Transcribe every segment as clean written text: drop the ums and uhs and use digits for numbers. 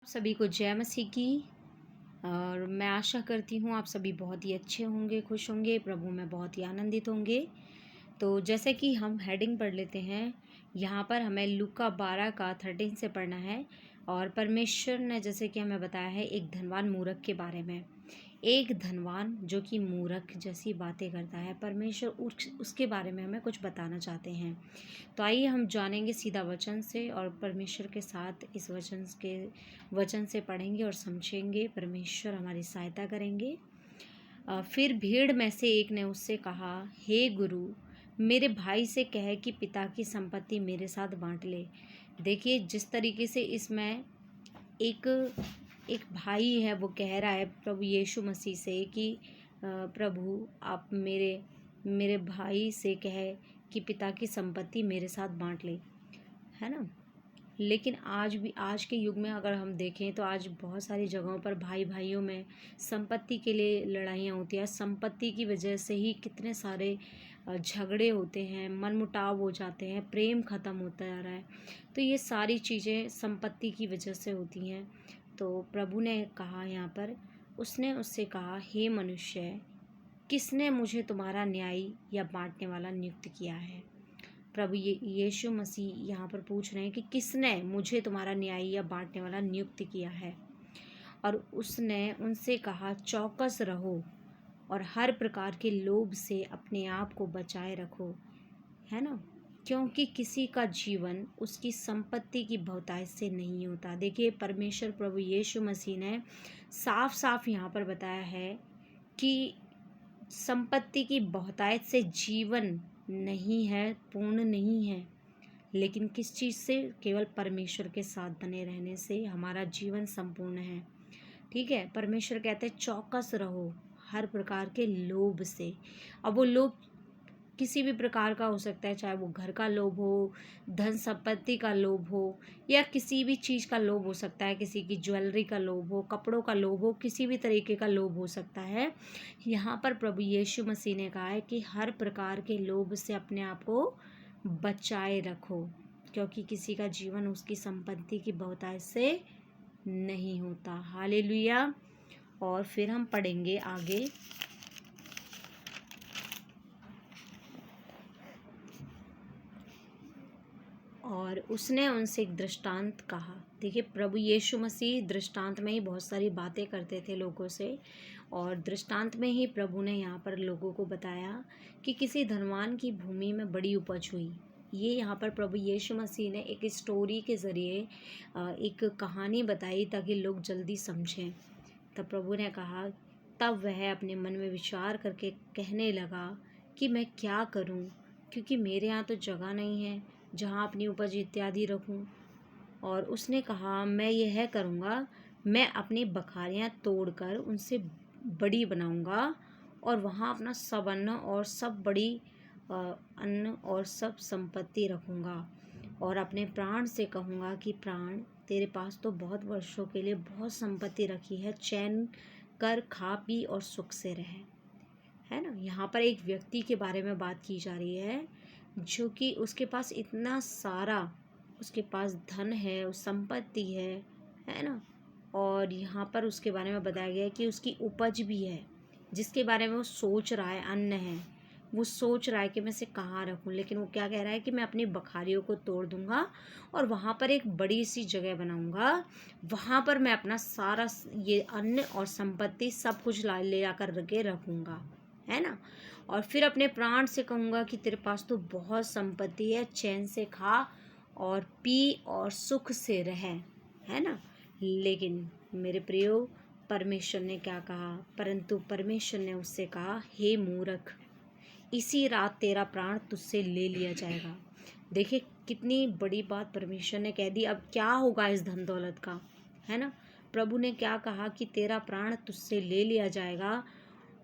सभी को जय मसीह की। और मैं आशा करती हूँ आप सभी बहुत ही अच्छे होंगे, खुश होंगे, प्रभु में बहुत ही आनंदित होंगे। तो जैसे कि हम हेडिंग पढ़ लेते हैं, यहाँ पर हमें लूका 12 का 13 से पढ़ना है। और परमेश्वर ने जैसे कि हमें बताया है एक धनवान मूर्ख के बारे में। एक धनवान जो कि मूर्ख जैसी बातें करता है, परमेश्वर उसके बारे में हमें कुछ बताना चाहते हैं। तो आइए हम जानेंगे सीधा वचन से और परमेश्वर के साथ इस वचन से पढ़ेंगे और समझेंगे। परमेश्वर हमारी सहायता करेंगे। फिर भीड़ में से एक ने उससे कहा, हे गुरु, मेरे भाई से कहे कि पिता की संपत्ति मेरे साथ बांट ले। देखिए जिस तरीके से इसमें एक एक भाई है वो कह रहा है प्रभु यीशु मसीह से कि प्रभु आप मेरे भाई से कहे कि पिता की संपत्ति मेरे साथ बांट ले, है ना। लेकिन आज के युग में अगर हम देखें तो आज बहुत सारी जगहों पर भाई भाइयों में संपत्ति के लिए लड़ाइयाँ होती हैं। संपत्ति की वजह से ही कितने सारे झगड़े होते हैं, मनमुटाव हो जाते हैं, प्रेम ख़त्म होता जा रहा है। तो ये सारी चीज़ें संपत्ति की वजह से होती हैं। तो प्रभु ने कहा यहाँ पर, उसने उससे कहा, हे मनुष्य, किसने मुझे तुम्हारा न्यायी या बांटने वाला नियुक्त किया है। प्रभु यीशु मसीह यहाँ पर पूछ रहे हैं कि किसने मुझे तुम्हारा न्यायी या बांटने वाला नियुक्त किया है। और उसने उनसे कहा, चौकस रहो और हर प्रकार के लोभ से अपने आप को बचाए रखो, है ना, क्योंकि किसी का जीवन उसकी संपत्ति की बहुतायत से नहीं होता। देखिए परमेश्वर प्रभु यीशु मसीह ने साफ साफ यहाँ पर बताया है कि संपत्ति की बहुतायत से जीवन नहीं है, पूर्ण नहीं है, लेकिन किस चीज़ से? केवल परमेश्वर के साथ बने रहने से हमारा जीवन संपूर्ण है। ठीक है, परमेश्वर कहते हैं चौकस रहो हर प्रकार के लोभ से। अब वो लोभ किसी भी प्रकार का हो सकता है, चाहे वो घर का लोभ हो, धन संपत्ति का लोभ हो, या किसी भी चीज़ का लोभ हो सकता है, किसी की ज्वेलरी का लोभ हो, कपड़ों का लोभ हो, किसी भी तरीके का लोभ हो सकता है। यहाँ पर प्रभु यीशु मसीह ने कहा है कि हर प्रकार के लोभ से अपने आप को बचाए रखो, क्योंकि किसी का जीवन उसकी संपत्ति की बहुतायत से नहीं होता। हालेलुया। और फिर हम पढ़ेंगे आगे। और उसने उनसे एक दृष्टांत कहा। देखिए प्रभु यीशु मसीह दृष्टांत में ही बहुत सारी बातें करते थे लोगों से, और दृष्टांत में ही प्रभु ने यहाँ पर लोगों को बताया कि किसी धनवान की भूमि में बड़ी उपज हुई। ये यहाँ पर प्रभु यीशु मसीह ने एक स्टोरी के ज़रिए एक कहानी बताई ताकि लोग जल्दी समझें। तब प्रभु ने कहा, तब वह अपने मन में विचार करके कहने लगा कि मैं क्या करूं, क्योंकि मेरे यहाँ तो जगह नहीं है जहाँ अपनी उपज इत्यादि रखूं। और उसने कहा, मैं यह करूँगा, मैं अपनी बखारियाँ तोड़कर उनसे बड़ी बनाऊँगा और वहाँ अपना सब अन्न और सब बड़ी अन्न और सब संपत्ति रखूँगा। और अपने प्राण से कहूँगा कि प्राण, तेरे पास तो बहुत वर्षों के लिए बहुत संपत्ति रखी है, चैन कर खा पी और सुख से रहे, है ना। यहाँ पर एक व्यक्ति के बारे में बात की जा रही है जो कि उसके पास इतना सारा, उसके पास धन है, उस संपत्ति है ना। और यहाँ पर उसके बारे में बताया गया है कि उसकी उपज भी है जिसके बारे में वो सोच रहा है, अन्न है, वो सोच रहा है कि मैं इसे कहाँ रखूँ। लेकिन वो क्या कह रहा है कि मैं अपनी बखारियों को तोड़ दूँगा और वहाँ पर एक बड़ी सी जगह बनाऊँगा, वहाँ पर मैं अपना सारा ये अन्न और संपत्ति सब कुछ ले जाकर के रखूँगा, है ना। और फिर अपने प्राण से कहूँगा कि तेरे पास तो बहुत संपत्ति है, चैन से खा और पी और सुख से रहे, है ना। लेकिन मेरे प्रियो, परमेश्वर ने क्या कहा? परंतु परमेश्वर ने उससे कहा, हे मूर्ख, इसी रात तेरा प्राण तुझसे ले लिया जाएगा। देखिए कितनी बड़ी बात परमेश्वर ने कह दी। अब क्या होगा इस धन दौलत का, है ना। प्रभु ने क्या कहा कि तेरा प्राण तुझसे ले लिया जाएगा,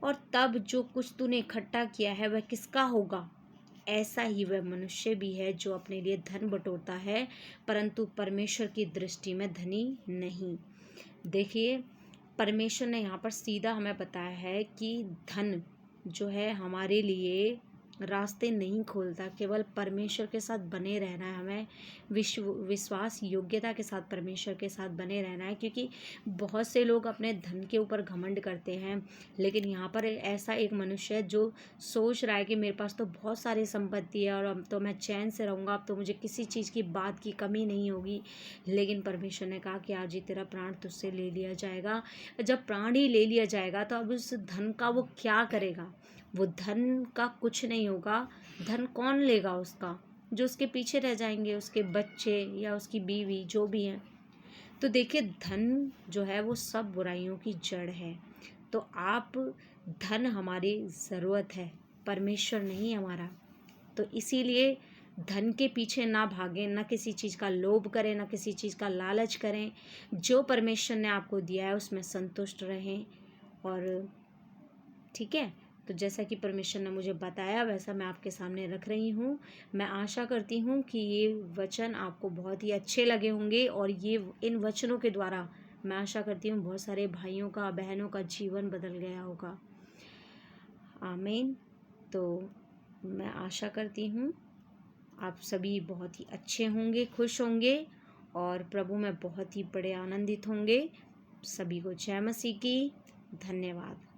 और तब जो कुछ तूने इकट्ठा किया है वह किसका होगा? ऐसा ही वह मनुष्य भी है जो अपने लिए धन बटोरता है परंतु परमेश्वर की दृष्टि में धनी नहीं। देखिए परमेश्वर ने यहाँ पर सीधा हमें बताया है कि धन जो है हमारे लिए रास्ते नहीं खोलता। केवल परमेश्वर के साथ बने रहना है हमें, विश्वास योग्यता के साथ परमेश्वर के साथ बने रहना है। क्योंकि बहुत से लोग अपने धन के ऊपर घमंड करते हैं, लेकिन यहाँ पर ऐसा एक मनुष्य है जो सोच रहा है कि मेरे पास तो बहुत सारी संपत्ति है और अब तो मैं चैन से रहूँगा, अब तो मुझे किसी चीज़ की बात की कमी नहीं होगी। लेकिन परमेश्वर ने कहा कि आज ही तेरा प्राण तुझसे ले लिया जाएगा। जब प्राण ही ले लिया जाएगा तो अब उस धन का वो क्या करेगा? वो धन का कुछ नहीं होगा। धन कौन लेगा उसका? जो उसके पीछे रह जाएंगे, उसके बच्चे या उसकी बीवी, जो भी हैं। तो देखिए, धन जो है वो सब बुराइयों की जड़ है। तो आप, धन हमारी ज़रूरत है, परमेश्वर नहीं हमारा। तो इसीलिए धन के पीछे ना भागें, ना किसी चीज़ का लोभ करें, ना किसी चीज़ का लालच करें। जो परमेश्वर ने आपको दिया है उसमें संतुष्ट रहें। और ठीक है, तो जैसा कि परमेश्वर ने मुझे बताया वैसा मैं आपके सामने रख रही हूँ। मैं आशा करती हूँ कि ये वचन आपको बहुत ही अच्छे लगे होंगे, और ये इन वचनों के द्वारा मैं आशा करती हूँ बहुत सारे भाइयों का, बहनों का जीवन बदल गया होगा। आमीन। तो मैं आशा करती हूँ आप सभी बहुत ही अच्छे होंगे, खुश होंगे, और प्रभु में बहुत ही बड़े आनंदित होंगे। सभी को जय मसीह की। धन्यवाद।